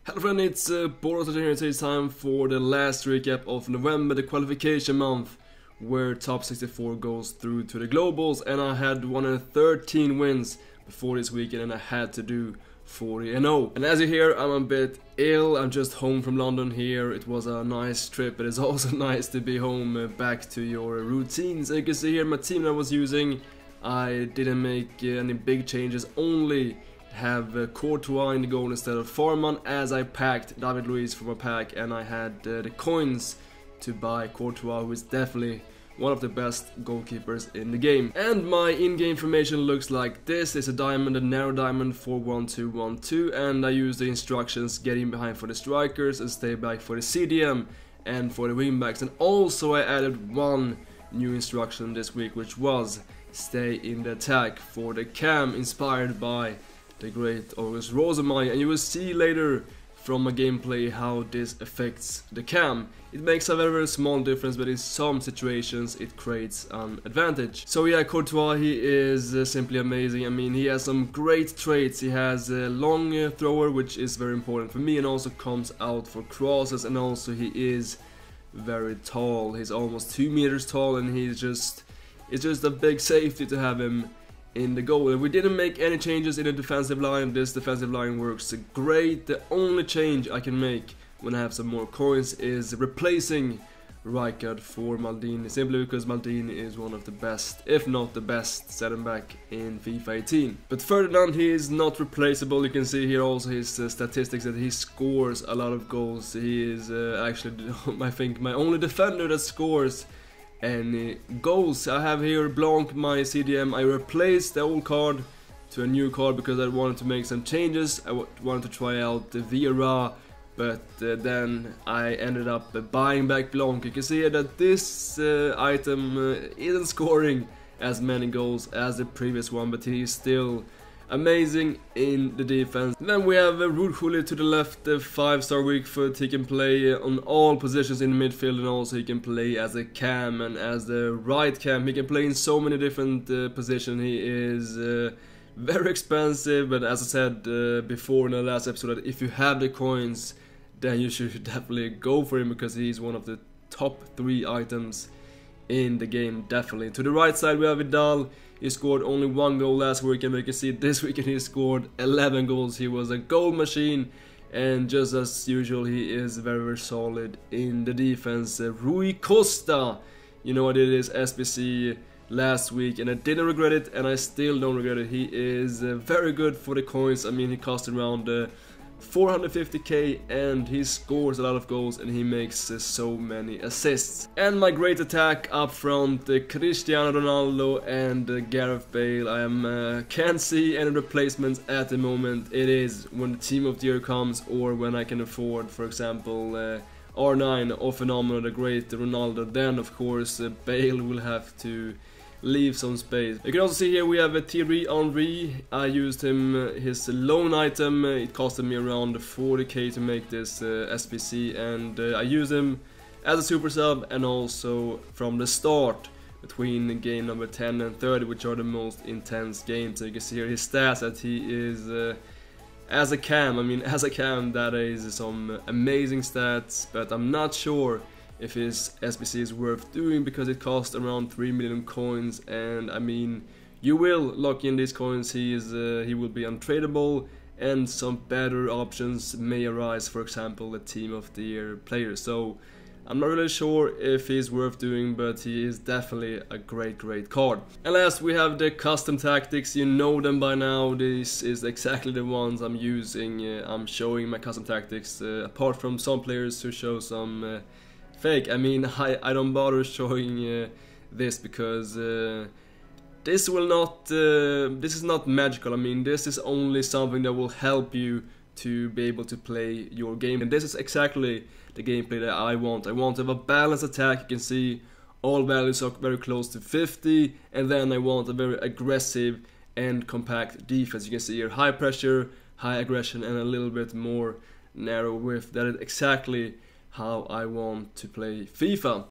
Hello friend, it's BorasLegend here. It's time for the last recap of November, the qualification month, where top 64 goes through to the globals, and I had 113 wins before this weekend and I had to do 40-0. And as you hear, I'm a bit ill. I'm just home from London here. It was a nice trip, but it's also nice to be home, back to your routines. As you can see here, my team that I was using, I didn't make any big changes, only have Courtois in the goal instead of Foreman, as I packed David Luiz for my pack and I had the coins to buy Courtois, who is definitely one of the best goalkeepers in the game. And my in-game formation looks like this. It's a diamond, a narrow diamond, 4-1-2-1-2, and I use the instructions: get in behind for the strikers and stay back for the CDM and for the wingbacks. And also I added one new instruction this week, which was stay in the attack for the cam, inspired by the great August Rosemai, and you will see later from my gameplay how this affects the cam. It makes a very small difference, but in some situations it creates an advantage. So yeah, Courtois, he is simply amazing. I mean, he has some great traits. He has a long thrower, which is very important for me, and also comes out for crosses, and also he is very tall. He's almost 2 meters tall, and it's just a big safety to have him in the goal. And we didn't make any changes in the defensive line. This defensive line works great. The only change I can make when I have some more coins is replacing Rijkaard for Maldini, simply because Maldini is one of the best, if not the best, centre back in FIFA 18. But Ferdinand, he is not replaceable. You can see here also his statistics that he scores a lot of goals. He is actually, I think, my only defender that scores any goals. I have here Blanc, my CDM. I replaced the old card to a new card because I wanted to make some changes. I wanted to try out the Vieira, but then I ended up buying back Blanc. You can see here that this item isn't scoring as many goals as the previous one, but he is still amazing in the defense. Then we have Ruud to the left, 5-star weak foot. He can play on all positions in the midfield, and also he can play as a cam and as the right cam. He can play in so many different positions. He is very expensive, but as I said before in the last episode, that if you have the coins, then you should definitely go for him, because he's one of the top 3 items in the game, definitely. To the right side we have Vidal. He scored only 1 goal last weekend, but you can see this weekend he scored 11 goals. He was a goal machine, and just as usual, he is very, very solid in the defense. Rui Costa, you know, I did his SBC last week and I didn't regret it, and I still don't regret it. He is very good for the coins. I mean, he cost around 450k, and he scores a lot of goals, and he makes so many assists. And my great attack up front, Cristiano Ronaldo and Gareth Bale. I can't see any replacements at the moment. It is when the team of the year comes, or when I can afford, for example, R9 or Phenomenal, the great Ronaldo, then of course Bale will have to leave some space. You can also see here we have a Thierry Henry. I used him, his loan item. It costed me around 40k to make this SPC, and I used him as a super sub, and also from the start between game number 10 and 30, which are the most intense games. So you can see here his stats, that he is as a cam. I mean, as a cam, that is some amazing stats, but I'm not sure if his SBC is worth doing, because it costs around 3 million coins, and I mean, you will lock in these coins. He will be untradeable, and some better options may arise, for example the team of the year player. So I'm not really sure if he's worth doing, but he is definitely a great card. And last we have the custom tactics. You know them by now. This is exactly the ones I'm using. I'm showing my custom tactics, apart from some players who show some fake. I mean, I don't bother showing this, because this is not magical. I mean, this is only something that will help you to be able to play your game, and this is exactly the gameplay that I want. I want to have a balanced attack. You can see all values are very close to 50, and then I want a very aggressive and compact defense. You can see here high pressure, high aggression, and a little bit more narrow width. That is exactly how I want to play FIFA.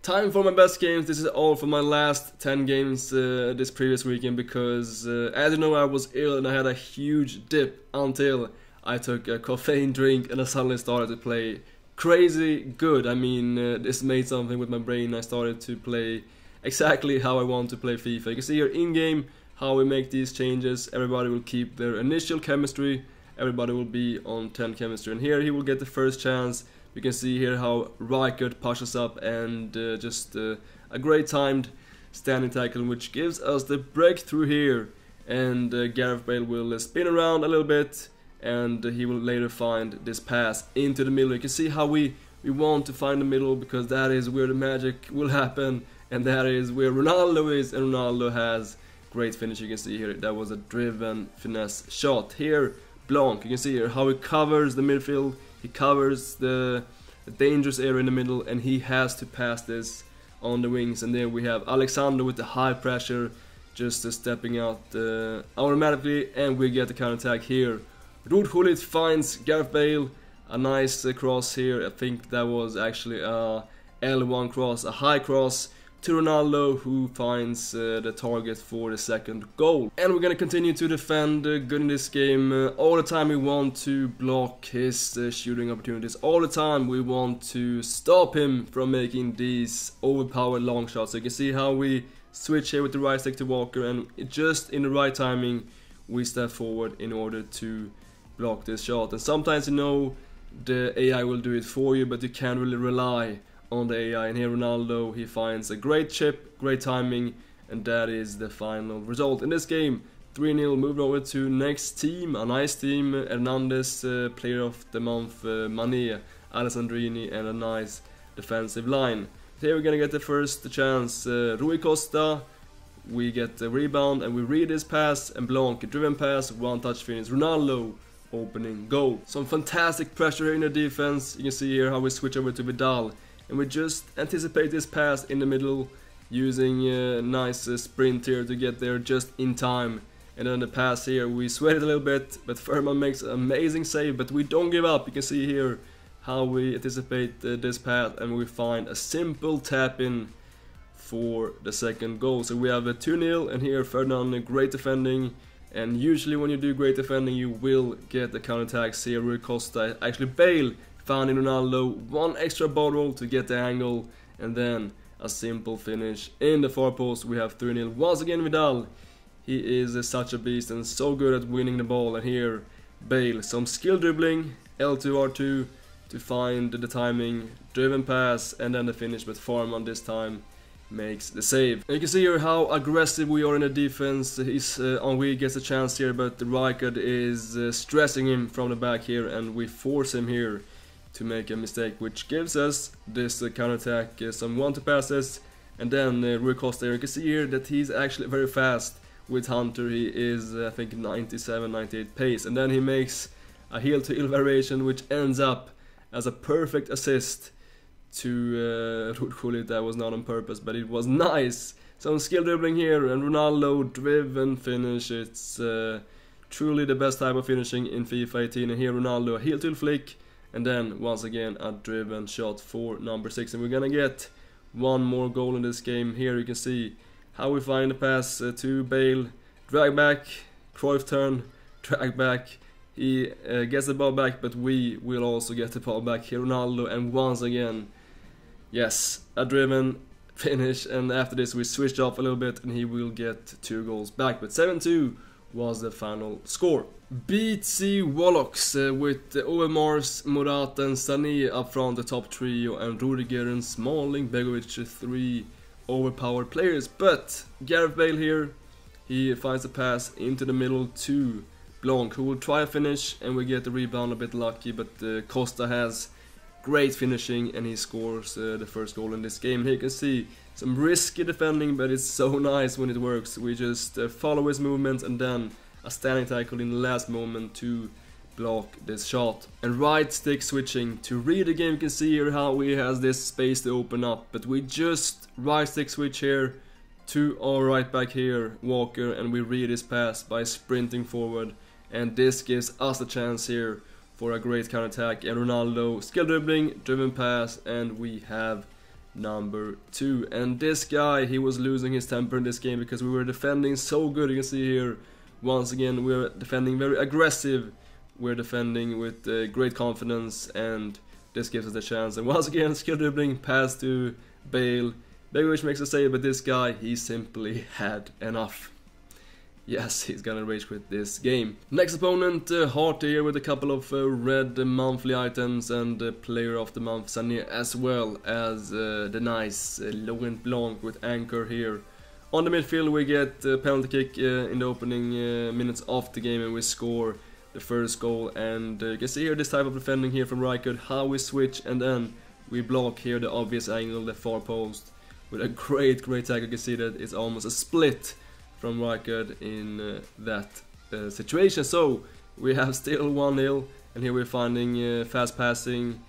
Time for my best games. This is all for my last 10 games this previous weekend because as you know I was ill and I had a huge dip until I took a caffeine drink and I suddenly started to play crazy good. I mean this made something with my brain. I started to play exactly how I want to play FIFA. You can see here in game how we make these changes. Everybody will keep their initial chemistry. Everybody will be on 10 chemistry and here he will get the first chance. You can see here how Rijkaard pushes up and just a great timed standing tackle which gives us the breakthrough here, and Gareth Bale will spin around a little bit and he will later find this pass into the middle. You can see how we want to find the middle because that is where the magic will happen and that is where Ronaldo is, and Ronaldo has great finish. You can see here that was a driven finesse shot. Here Blanc, you can see here how he covers the midfield. He covers the dangerous area in the middle and he has to pass this on the wings, and there we have Alexander with the high pressure just stepping out automatically, and we get the counter attack here. Ruud Gullit finds Gareth Bale, a nice cross here. I think that was actually a L1 cross, a high cross to Ronaldo, who finds the target for the second goal. And we're gonna continue to defend good in this game. All the time we want to block his shooting opportunities. All the time we want to stop him from making these overpowered long shots. So you can see how we switch here with the right stick to Walker, and just in the right timing we step forward in order to block this shot. And sometimes you know the AI will do it for you, but you can't really rely on the AI. And here Ronaldo, he finds a great chip, great timing, and that is the final result in this game. 3-0. Moving over to next team, a nice team. Hernandez, player of the month, Mane, Alessandrini, and a nice defensive line. Here we're gonna get the first chance. Rui Costa, we get the rebound and we read this pass, and Blanc, a driven pass, one touch finish. Ronaldo opening goal. Some fantastic pressure here in the defense. You can see here how we switch over to Vidal. And we just anticipate this pass in the middle using a nice sprint here to get there just in time. And then the pass here, we sweat it a little bit, but Furman makes an amazing save, but we don't give up. You can see here how we anticipate this pass and we find a simple tap in for the second goal. So we have a 2-0, and here Ferdinand, great defending. And usually when you do great defending you will get the counter-attacks here. Rui Costa, actually Bale, found in Ronaldo, one extra bottle to get the angle, and then a simple finish in the far post. We have 3-0. Once again Vidal, he is such a beast and so good at winning the ball. And here Bale, some skill dribbling, L2R2 to find the timing, driven pass, and then the finish, but Farman this time makes the save. And you can see here how aggressive we are in the defense. Henry gets a chance here, but Rijkaard is stressing him from the back here, and we force him here to make a mistake, which gives us this counter-attack, some one-two passes, and then Rui Costa. You can see here that he's actually very fast with Hunter. He is I think 97-98 pace, and then he makes a heel-to-heel variation which ends up as a perfect assist to Ruud Gullit. That was not on purpose, but it was nice. Some skill dribbling here, and Ronaldo driven finish. It's truly the best type of finishing in FIFA 18. And here Ronaldo, a heel-to-heel flick, and then once again a driven shot for number 6. And we're gonna get one more goal in this game. Here you can see how we find the pass to Bale, drag back, Cruyff turn, drag back. He gets the ball back, but we will also get the ball back here. Ronaldo, and once again, yes, a driven finish. And after this we switched off a little bit and he will get 2 goals back, but 7-2 was the final score. BC Wallocks with Overmars, Morata and Sané up front, the top trio, and Rudiger and Smalling, Begovic, 3 overpowered players. But Gareth Bale here, he finds a pass into the middle to Blanc, who will try a finish, and we get the rebound, a bit lucky, but Costa has great finishing and he scores the first goal in this game. Here you can see some risky defending, but it's so nice when it works. We just follow his movement and then a standing tackle in the last moment to block this shot. And right stick switching to read the game. You can see here how he has this space to open up, but we just right stick switch here to our right back here, Walker, and we read his pass by sprinting forward, and this gives us a chance here for a great counter-attack. And Ronaldo, skill dribbling, driven pass, and we have number 2. And this guy, he was losing his temper in this game because we were defending so good. You can see here, once again, we're defending very aggressive. We're defending with great confidence, and this gives us a chance. And once again, skill dribbling, pass to Bale. Begovic makes a save, but this guy, he simply had enough. Yes, he's gonna rage quit this game. Next opponent, Hart here with a couple of red monthly items, and player of the month Sané, as well as the nice Laurent Blanc with anchor here. On the midfield we get a penalty kick in the opening minutes of the game, and we score the first goal. And you can see here this type of defending here from Rijkaard, how we switch and then we block here the obvious angle, the far post, with a great tackle. You can see that it's almost a split from Rijkaard in that situation. So we have still 1-0, and here we're finding fast passing,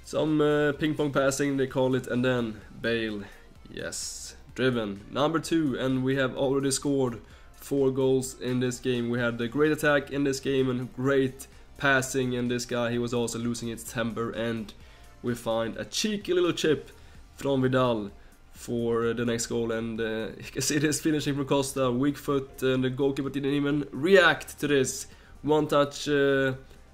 some ping pong passing they call it, and then Bale, yes, driven, number 2, and we have already scored 4 goals in this game. We had a great attack in this game and great passing, and this guy, he was also losing his temper, and we find a cheeky little chip from Vidal for the next goal. And you can see this finishing from Costa, weak foot, and the goalkeeper didn't even react to this. One touch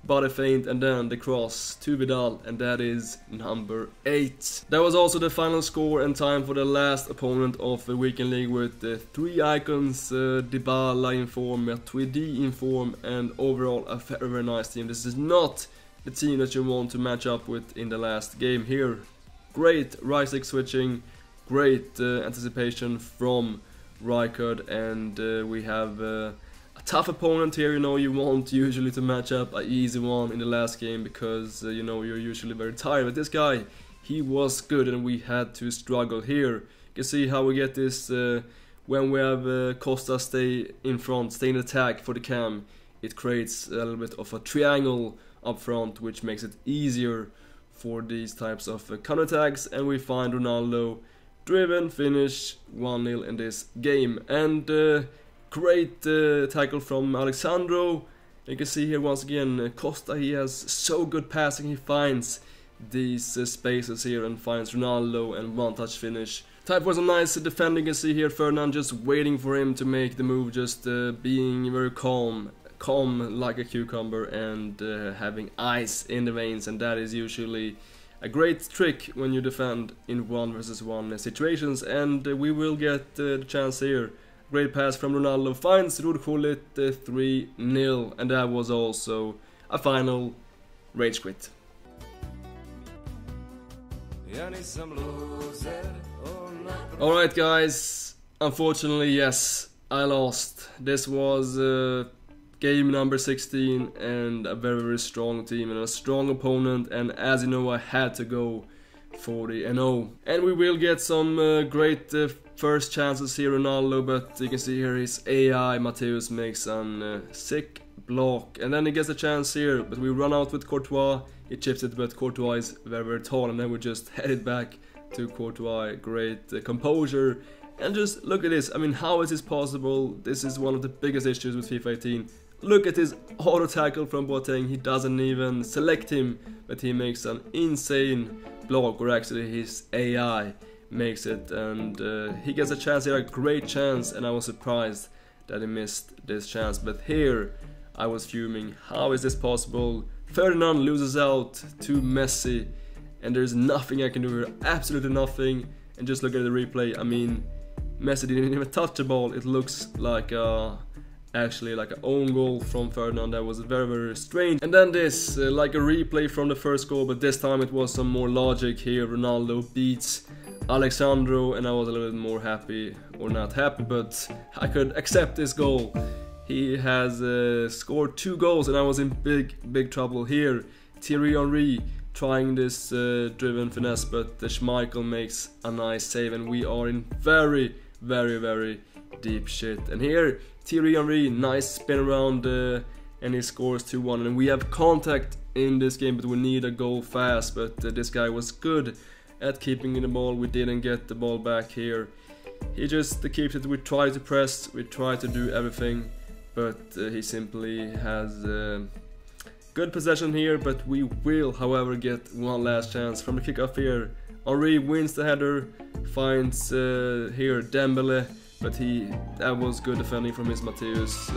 body feint, and then the cross to Vidal, and that is number 8. That was also the final score and time for the last opponent of the weekend league, with 3 icons, Dybala in form, Matuidi in form, and overall a very nice team. This is not the team that you want to match up with in the last game here. Great right stick switching, great anticipation from Rijkaard, and we have a tough opponent here. You know, you want usually to match up an easy one in the last game because you know, you're usually very tired, but this guy, he was good, and we had to struggle here. You can see how we get this when we have Costa stay in front, stay in attack for the cam. It creates a little bit of a triangle up front, which makes it easier for these types of counterattacks, and we find Ronaldo driven finish 1-0 in this game. And great tackle from Alexandro. You can see here once again Costa, he has so good passing, he finds these spaces here and finds Ronaldo, and one touch finish. Time for some nice defending. You can see here Ferdinand just waiting for him to make the move, just being very calm like a cucumber, and having ice in the veins, and that is usually a great trick when you defend in 1 versus 1 situations. And we will get the chance here. Great pass from Ronaldo, finds Ruud Gullit, 3-0, and that was also a final rage quit. Alright guys, unfortunately yes, I lost. This was game number 16, and a very strong team and a strong opponent, and as you know, I had to go 40-0. And we will get some great first chances here, Ronaldo, but you can see here his AI, Matthäus, makes a sick block, and then he gets a chance here, but we run out with Courtois. He chips it, but Courtois is very tall, and then we just head it back to Courtois. Great composure. And just look at this, I mean, how is this possible? This is one of the biggest issues with FIFA 18. Look at his auto tackle from Boateng. He doesn't even select him, but he makes an insane block, or actually his AI makes it, and he gets a chance here, a great chance, and I was surprised that he missed this chance. But here I was fuming. How is this possible? Ferdinand loses out to Messi, and there's nothing I can do here, absolutely nothing. And just look at the replay, I mean, Messi didn't even touch the ball. It looks like actually like an own goal from Ferdinand. That was very strange. And then this, like a replay from the first goal, but this time it was some more logic here. Ronaldo beats Alexandro, and I was a little bit more happy, or not happy, but I could accept this goal. He has scored 2 goals, and I was in big trouble here. Thierry Henry trying this driven finesse, but Schmeichel makes a nice save, and we are in very deep shit. And here Thierry Henry, nice spin around, and he scores 2-1. And we have contact in this game, but we need a goal fast. But this guy was good at keeping in the ball. We didn't get the ball back here. He just keeps it. We try to press, we try to do everything, but he simply has good possession here. But we will, however, get one last chance from the kickoff here Henry wins the header, finds here Dembele, but that was good defending from his Mateus,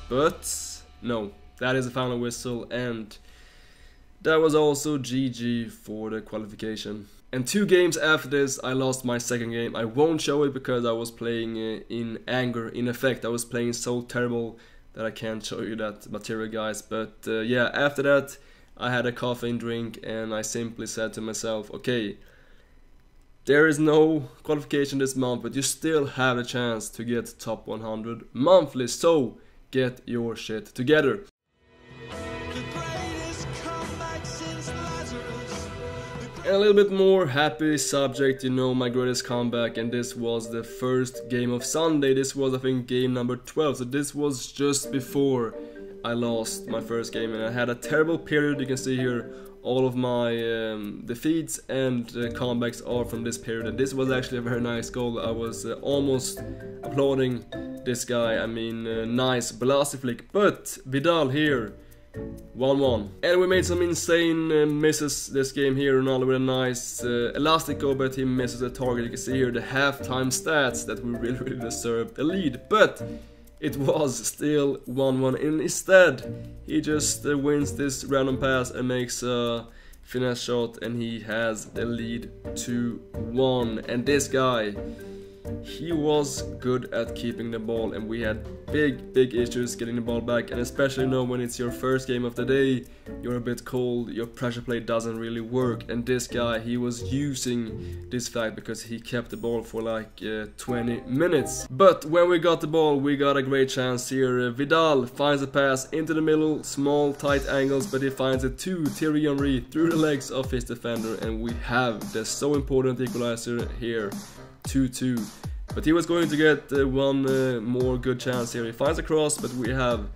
but no, that is the final whistle, and that was also GG for the qualification. And 2 games after this, I lost my second game. I won't show it because I was playing in anger, in effect. I was playing so terrible that I can't show you that material, guys. But yeah, after that, I had a caffeine drink and I simply said to myself, okay, there is no qualification this month, but you still have a chance to get top 100 monthly. So get your shit together. And a little bit more happy subject, you know, my greatest comeback, and this was the first game of Sunday. This was, I think, game number 12, so this was just before I lost my first game, and I had a terrible period. You can see here all of my defeats and comebacks are from this period, and this was actually a very nice goal. I was almost applauding this guy. I mean, nice Blasi flick, but Vidal here 1-1. And we made some insane misses this game here. Ronaldo with a nice elastic go, but he misses the target. You can see here the halftime stats that we really deserved a lead, but it was still 1-1. And instead, he just wins this random pass and makes a finesse shot, and he has the lead 2-1. And this guy, he was good at keeping the ball, and we had big issues getting the ball back, and especially when it's your first game of the day, you're a bit cold, your pressure play doesn't really work, and this guy, he was using this fact because he kept the ball for like 20 minutes. But when we got the ball, we got a great chance here. Vidal finds a pass into the middle, small tight angles, but he finds it to Thierry Henry through the legs of his defender, and we have the so important equalizer here. 2-2, but he was going to get one more good chance here. He finds a cross, but we have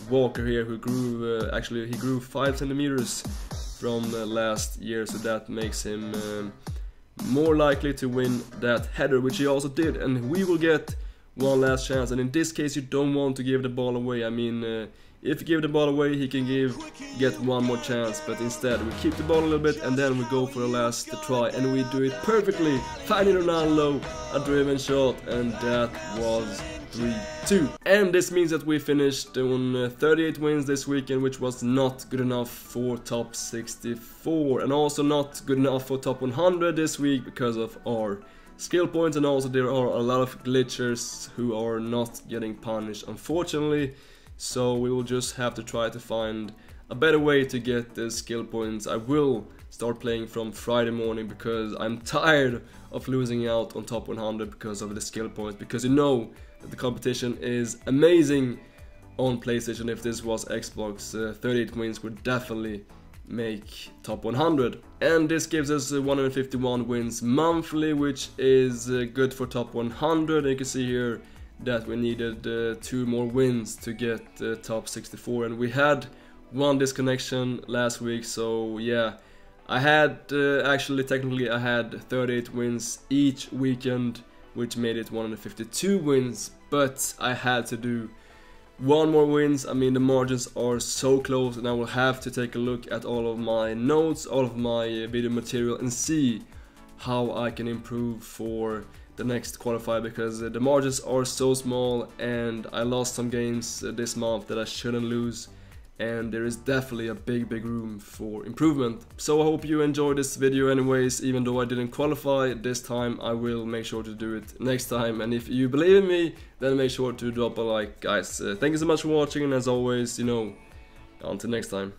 Walker here who grew actually he grew 5 centimeters from last year, so that makes him more likely to win that header, which he also did. And we will get one last chance, and in this case you don't want to give the ball away. I mean, if you give the ball away, he can get one more chance, but instead we keep the ball a little bit and then we go for the last try, and we do it perfectly, finding Ronaldo, a driven shot, and that was 3-2. And this means that we finished on 38 wins this weekend, which was not good enough for top 64, and also not good enough for top 100 this week because of our skill points, and also there are a lot of glitchers who are not getting punished, unfortunately. So we will just have to try to find a better way to get the skill points. I will start playing from Friday morning because I'm tired of losing out on top 100 because of the skill points, because you know that the competition is amazing on PlayStation. If this was Xbox, 38 wins would definitely make top 100, and this gives us 151 wins monthly, which is good for top 100. And you can see here that we needed 2 more wins to get top 64, and we had one disconnection last week. So yeah, I had actually technically I had 38 wins each weekend, which made it 152 wins, but I had to do 1 more wins. I mean, the margins are so close, and I will have to take a look at all of my notes, all of my video material, and see how I can improve for the next qualifier, because the margins are so small and I lost some games this month that I shouldn't lose, and there is definitely a big room for improvement. So I hope you enjoyed this video anyways. Even though I didn't qualify this time, I will make sure to do it next time, and if you believe in me, then make sure to drop a like, guys. Thank you so much for watching, and as always, until next time.